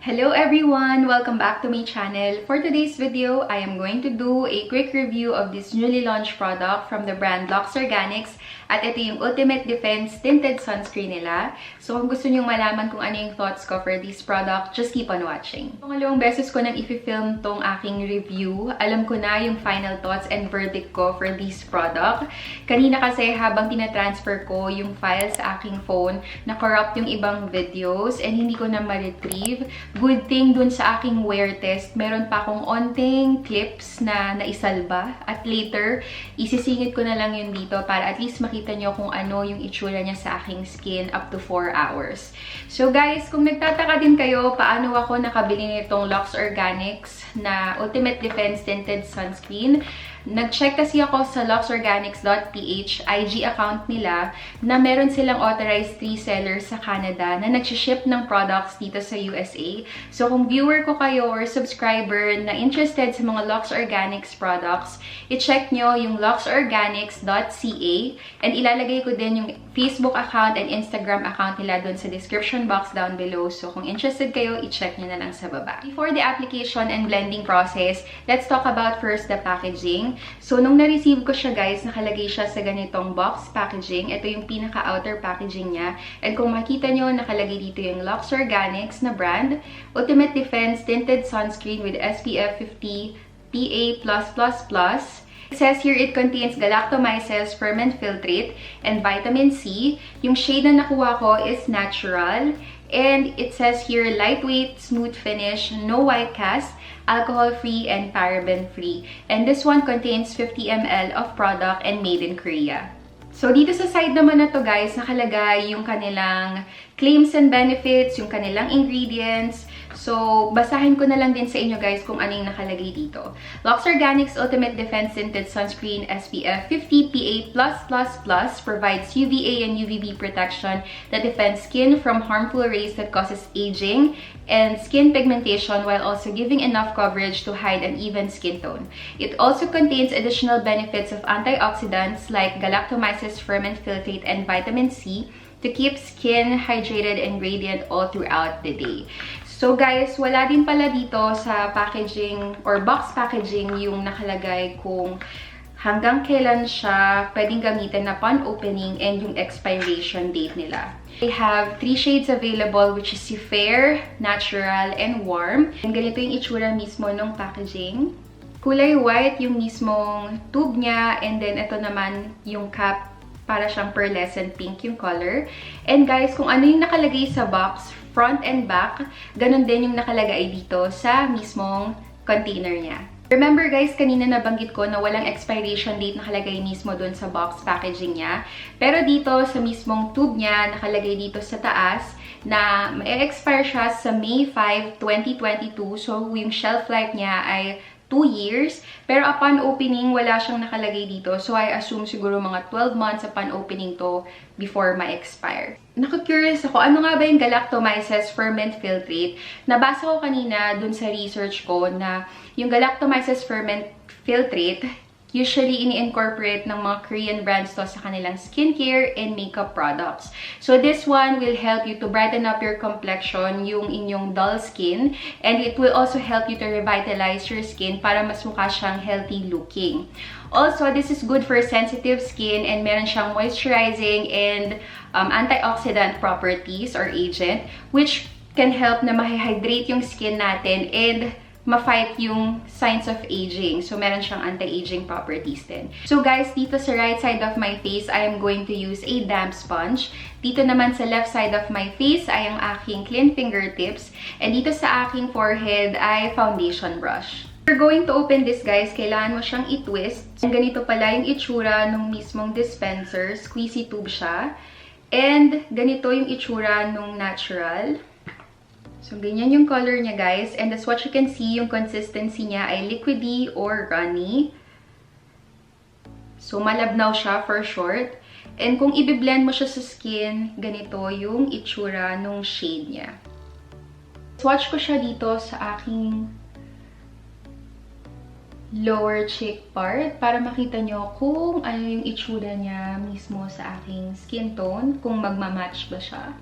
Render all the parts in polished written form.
Hello everyone! Welcome back to my channel. For today's video, I am going to do a quick review of this newly launched product from the brand LUXE ORGANIX. At ito yung Ultimate Defense Tinted Sunscreen nila. So kung gusto nyong malaman kung ano yung thoughts ko for this product, just keep on watching. Pangalawang beses ko nang i-film tong aking review. Alam ko na yung final thoughts and verdict ko for this product. Kanina kasi habang tinatransfer ko yung file sa aking phone, na-corrupt yung ibang videos and hindi ko na ma-retrieve. Good thing dun sa aking wear test, meron pa akong onting clips na naisalba. At later, isisingit ko na lang yun dito para at least makita nyo kung ano yung itsura niya sa aking skin up to 4 hours. So guys, kung nagtataka din kayo paano ako nakabili nitong LUXE ORGANIX na Ultimate Defense Tinted Sunscreen, nag-check kasi ako sa luxeorganix.ph IG account nila na meron silang authorized reseller sa Canada na nag-ship ng products dito sa USA. So kung viewer ko kayo or subscriber na interested sa mga LUXE ORGANIX products, i-check nyo yung luxeorganix.ca and ilalagay ko din yung Facebook account and Instagram account nila dun sa description box down below. So kung interested kayo, i-check nyo na lang sa baba. Before the application and blending process, let's talk about first the packaging. So, nung na-receive ko siya guys, nakalagay siya sa ganitong box packaging. Ito yung pinaka-outer packaging niya. And kung makita nyo, nakalagay dito yung LUXE ORGANIX na brand. Ultimate Defense Tinted Sunscreen with SPF 50 PA+++. It says here it contains galactomyces, ferment filtrate, and vitamin C. Yung shade na nakuha ko is natural. And it says here, lightweight, smooth finish, no white cast, alcohol-free, and paraben-free. And this one contains 50 ml of product and made in Korea. So, dito sa side naman na to guys, nakalagay yung kanilang claims and benefits, yung kanilang ingredients. So, basahin ko na lang din sa inyo guys kung ano yung nakalagay dito. LUXE ORGANIX Ultimate Defense Tinted Sunscreen SPF 50 PA+++ provides UVA and UVB protection that defends skin from harmful rays that causes aging and skin pigmentation while also giving enough coverage to hide uneven skin tone. It also contains additional benefits of antioxidants like galactomyces, ferment filtrate, and vitamin C to keep skin hydrated and radiant all throughout the day. So guys, wala din pala dito sa packaging or box packaging yung nakalagay kung hanggang kailan siya pwedeng gamitin upon opening and yung expiration date nila. They have 3 shades available which is si fair, natural, and warm. And ganito yung itsura mismo ng packaging. Kulay white yung mismong tube niya and then ito naman yung cap, para siyang pearlescent pink yung color. And guys, kung ano yung nakalagay sa box, front and back, ganun din yung nakalagay dito sa mismong container niya. Remember guys, kanina nabanggit ko na walang expiration date nakalagay mismo dun sa box packaging niya. Pero dito sa mismong tube niya, nakalagay dito sa taas na ma-expire siya sa May 5, 2022. So yung shelf life niya ay 2 years. Pero upon opening, wala siyang nakalagay dito. So, I assume siguro mga 12 months upon opening to before ma-expire. Naku-curious ako, ano nga ba yung galactomyces ferment filtrate? Nabasa ko kanina dun sa research ko na yung galactomyces ferment filtrate, usually ini-incorporate ng mga Korean brands to sa kanilang skincare and makeup products. So this one will help you to brighten up your complexion, yung inyong dull skin, and it will also help you to revitalize your skin para mas mukha siyang healthy looking. Also, this is good for sensitive skin and meron siyang moisturizing and antioxidant properties or agent which can help na ma-hydrate yung skin natin and ma-fight yung signs of aging. So, meron siyang anti-aging properties din. So, guys, dito sa right side of my face, I am going to use a damp sponge. Dito naman sa left side of my face ay ang aking clean fingertips. And dito sa aking forehead ay foundation brush. If you're going to open this, guys, kailangan mo siyang i-twist. And ganito pala yung itsura nung mismong dispenser. Squeezy tube siya. And ganito yung itsura nung natural. So, ganyan yung color niya, guys. And that's what you can see, yung consistency niya ay liquidy or runny. So, malabnaw siya for short. And kung i-blend mo siya sa skin, ganito yung itsura nung shade niya. Swatch ko siya dito sa aking lower cheek part para makita nyo kung ano yung itsura niya mismo sa aking skin tone, kung magmamatch ba siya.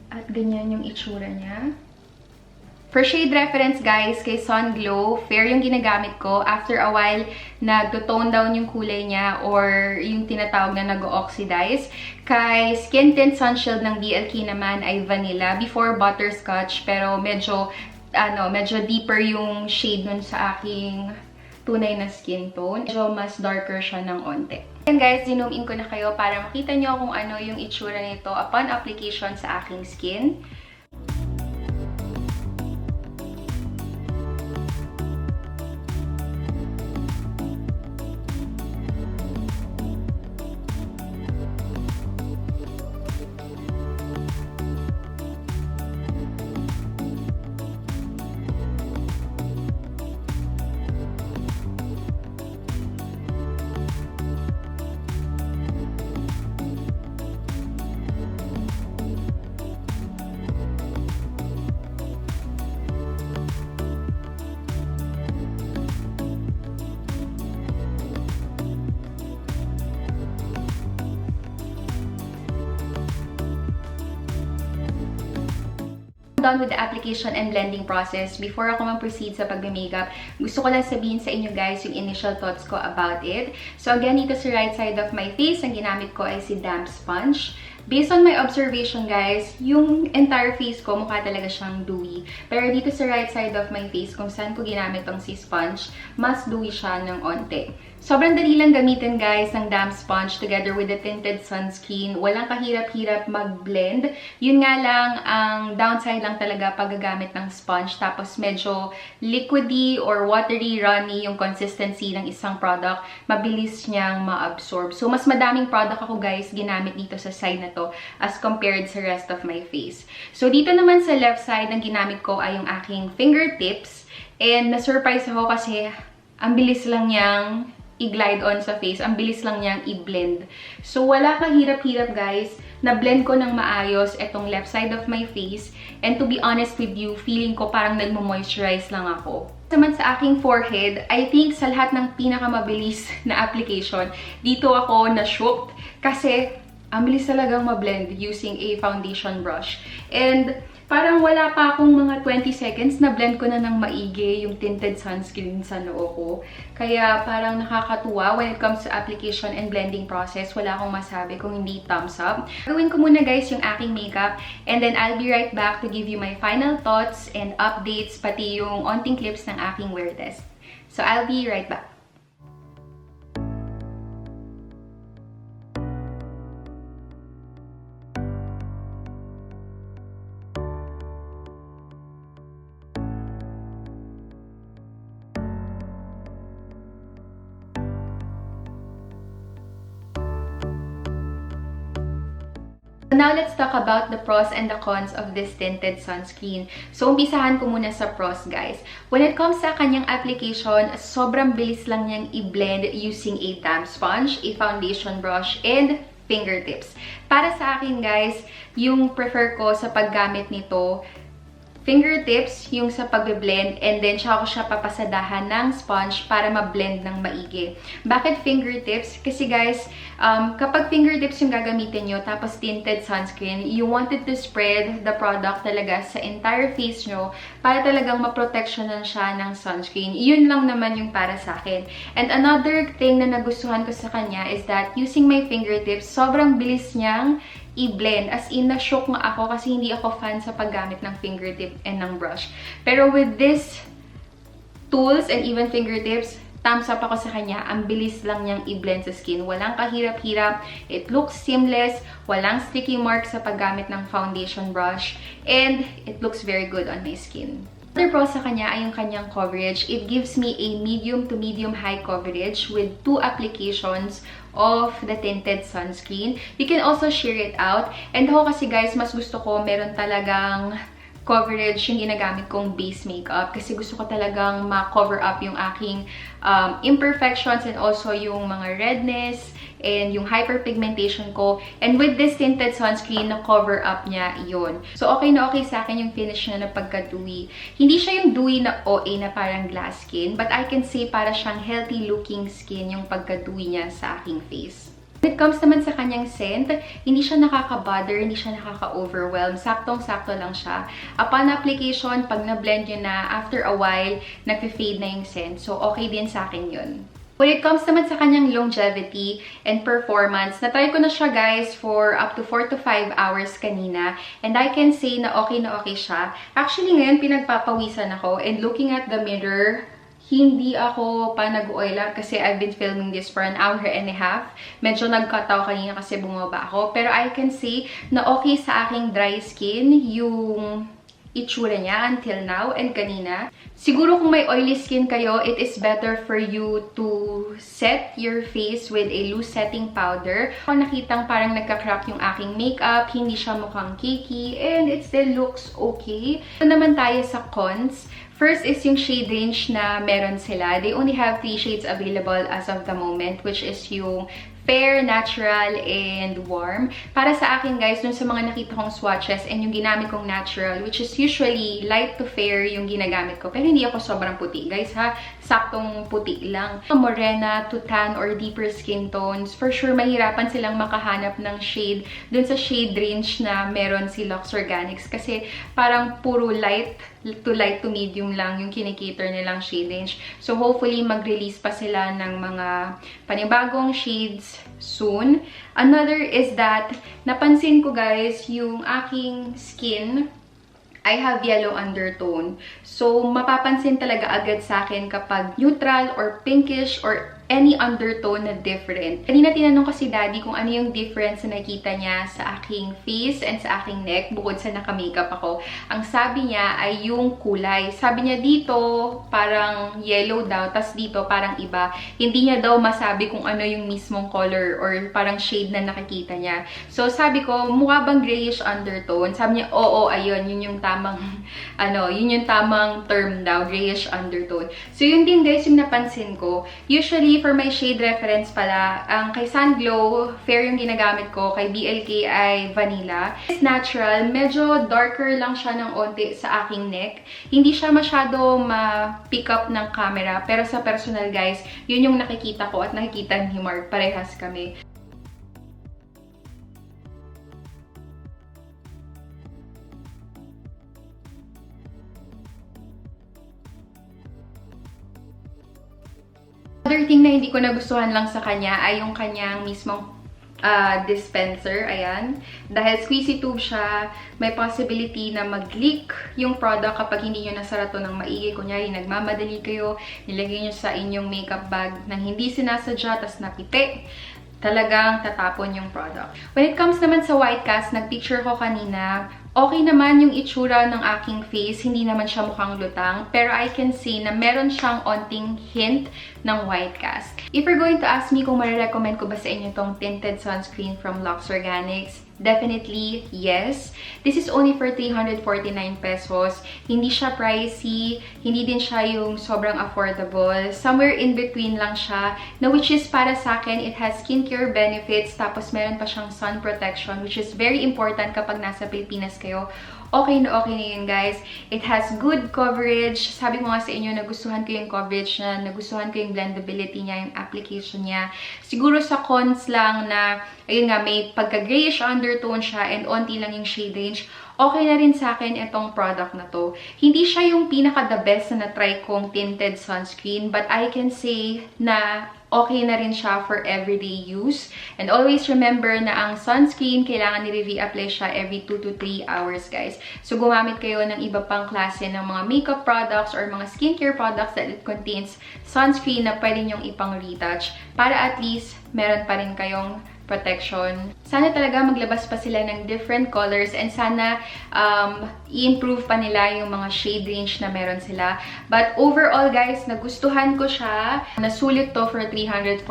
At ganyan yung itsura niya. For shade reference guys, kay Sun Glow, fair yung ginagamit ko. After a while, nag-tone down yung kulay niya or yung tinatawag na nag-oxidize. Kay Skin Tint Sun Shield ng BLK naman ay vanilla. Before butterscotch, pero medyo deeper yung shade nun sa aking tunay na skin tone. Medyo mas darker siya ng onte. And guys, zoom in ko na kayo para makita nyo kung ano yung itsura nito upon application sa aking skin. Done with the application and blending process. Before ako mag-proceed sa pag-makeup, gusto ko lang sabihin sa inyo guys yung initial thoughts ko about it. So again, dito sa right side of my face, ang ginamit ko ay si damp sponge. Based on my observation guys, yung entire face ko mukha talaga siyang dewy. Pero dito sa right side of my face, kung saan ko ginamit tong si sponge, mas dewy siya ng onte. Sobrang dali lang gamitin guys ng damp sponge together with the tinted sunscreen. Walang kahirap-hirap mag-blend. Yun nga lang, ang downside lang talaga pag gagamit ng sponge. Tapos medyo liquidy or watery, runny yung consistency ng isang product. Mabilis niyang ma-absorb. So mas madaming product ako guys ginamit dito sa side na to as compared sa rest of my face. So dito naman sa left side, ang ginamit ko ay yung aking fingertips. And na-surprise ako kasi ang bilis lang niyang i-glide on sa face. Ang bilis lang niyang i-blend. So, wala kahirap-hirap guys. Na-blend ko ng maayos itong left side of my face. And to be honest with you, feeling ko parang nagmo-moisturize lang ako. Naman sa aking forehead, I think sa lahat ng pinakamabilis na application, dito ako na-shocked. Kasi, ang bilis talagang ma-blend using a foundation brush. And parang wala pa akong mga 20 seconds na blend ko na ng maigi yung tinted sunscreen sa noo ko. Kaya parang nakakatuwa when it comes to application and blending process. Wala akong masabi kung hindi thumbs up. Gawin ko muna guys yung aking makeup and then I'll be right back to give you my final thoughts and updates pati yung onting clips ng aking wear test. So I'll be right back. Now, let's talk about the pros and the cons of this tinted sunscreen. So, umpisahan ko muna sa pros, guys. When it comes sa kanyang application, sobrang bilis lang niyang i-blend using a damp sponge, a foundation brush, and fingertips. Para sa akin, guys, yung prefer ko sa paggamit nito, fingertips, yung sa pag-blend, and then siya papasadahan ng sponge para ma-blend ng maigi. Bakit fingertips? Kasi guys, kapag fingertips yung gagamitin nyo, tapos tinted sunscreen, you wanted to spread the product talaga sa entire face nyo para talagang ma-protectionan siya ng sunscreen. Yun lang naman yung para sa akin. And another thing na nagustuhan ko sa kanya is that using my fingertips, sobrang bilis niyang i-blend. As in, na-shock nga ako kasi hindi ako fan sa paggamit ng fingertip and ng brush. Pero with this tools and even fingertips, thumbs up ako sa kanya. Ang bilis lang niyang i-blend sa skin. Walang kahirap-hirap. It looks seamless. Walang sticky marks sa paggamit ng foundation brush. And it looks very good on my skin. Another pro sa kanya ay yung kanyang coverage. It gives me a medium to medium high coverage with 2 applications of the tinted sunscreen. You can also share it out. And ako kasi guys, mas gusto ko meron talagang coverage yung ginagamit kong base makeup kasi gusto ko talagang ma-cover up yung aking imperfections and also yung mga redness and yung hyperpigmentation ko. And with this tinted sunscreen, na-cover up niya yun. So, okay na okay sa akin yung finish niya na pagka-dewy. Hindi siya yung dewy na OA na parang glass skin, but I can say para siyang healthy looking skin yung pagka-dewy niya sa aking face. When it comes naman sa kanyang scent, hindi siya nakaka-bother, hindi siya nakaka-overwhelm. Saktong-sakto lang siya. Upon application, pag na-blend nyo na, after a while, nag-fade na yung scent. So, okay din sa akin yun. When it comes naman sa kanyang longevity and performance, na-try ko na siya guys for up to 4 to 5 hours kanina. And I can say na okay siya. Actually, ngayon pinagpapawisan ako. And looking at the mirror, hindi ako pa nag-oilan kasi I've been filming this for an hour and a half. Medyo nagkataw kanina kasi bumaba ako. Pero I can say na okay sa aking dry skin yung itsura niya until now and kanina. Siguro kung may oily skin kayo, it is better for you to set your face with a loose setting powder. Ako nakitang parang nagka-crack yung aking makeup, hindi siya mukhang cakey, and it still looks okay. Ito naman tayo sa cons. First is yung shade range na meron sila. They only have 3 shades available as of the moment, which is yung fair, natural, and warm. Para sa akin guys, dun sa mga nakita kong swatches and yung ginamit kong natural, which is usually light to fair yung ginagamit ko. Pero hindi ako sobrang puti guys ha. Saktong puti lang. Morena to tan or deeper skin tones, for sure mahirapan silang makahanap ng shade dun sa shade range na meron si LUXE Organix. Kasi parang puro light to medium lang yung kinikater nilang shade range. So, hopefully, mag-release pa sila ng mga panibagong shades soon. Another is that, napansin ko guys, yung aking skin, I have yellow undertone. So, mapapansin talaga agad sa akin kapag neutral or pinkish or any undertone na different. Kanina tinanong ko si Daddy kung ano yung difference na nakita niya sa aking face and sa aking neck bukod sa naka-makeup ako. Ang sabi niya ay yung kulay. Sabi niya dito parang yellow daw, tas dito parang iba. Hindi niya daw masabi kung ano yung mismong color or parang shade na nakikita niya. So sabi ko, mukha bang grayish undertone? Sabi niya, oo, ayun, yun yung tamang yun yung tamang term daw, grayish undertone. So yun din guys yung napansin ko. Usually for my shade reference pala, kay Sunglow, fair yung ginagamit ko. Kay BLK ay vanilla. It's natural. Medyo darker lang siya ng onti sa aking neck. Hindi siya masyado ma-pick up ng camera. Pero sa personal guys, yun yung nakikita ko at nakikita ni Mark. Parehas kami. Other thing na hindi ko nagustuhan lang sa kanya ay yung kanyang mismong dispenser. Ayan. Dahil squeezy tube siya, may possibility na mag-leak yung product kapag hindi nyo nasara to ng maigi. Kunyari, nagmamadali kayo, nilagay nyo sa inyong makeup bag nang hindi sinasadya, tas napite. Talagang tatapon yung product. When it comes naman sa white cast, nag-picture ko kanina, okay naman yung itsura ng aking face. Hindi naman siya mukhang lutang. Pero I can see na meron siyang onting hint ng white cast. If you're going to ask me kung marirecommend ko ba sa inyo tong tinted sunscreen from LUXE Organix, definitely yes. This is only for 349 pesos. Hindi siya pricey. Hindi din siya yung sobrang affordable. Somewhere in between lang siya. Na which is para sa akin, it has skincare benefits. Tapos meron pa siyang sun protection, which is very important kapag nasa Pilipinas kayo. Okay na yun guys. It has good coverage. Sabi ko nga sa inyo, nagustuhan ko yung coverage niya, nagustuhan ko yung blendability niya, yung application niya. Siguro sa cons lang na, ayun nga, may pagka-grayish undertone siya and onti lang yung shade range. Okay na rin sa akin itong product na to. Hindi siya yung pinaka-the best na na-try kong tinted sunscreen, but I can say na okay na rin siya for everyday use. And always remember na ang sunscreen, kailangan nire-reapply siya every 2 to 3 hours, guys. So, gumamit kayo ng iba pang klase ng mga makeup products or mga skincare products that it contains sunscreen na pwede nyong ipang-retouch para at least meron pa rin kayong protection. Sana talaga maglabas pa sila ng different colors and sana i-improve pa nila yung mga shade range na meron sila. But overall guys, nagustuhan ko siya. Nasulit to for 349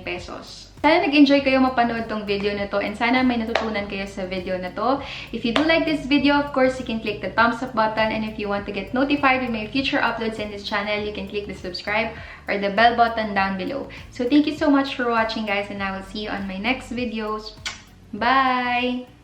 pesos. Sana nag-enjoy kayo mapanood tong video na to and sana may natutunan kayo sa video na to. If you do like this video, of course, you can click the thumbs up button, and if you want to get notified with my future uploads in this channel, you can click the subscribe or the bell button down below. So thank you so much for watching guys, and I will see you on my next videos. Bye!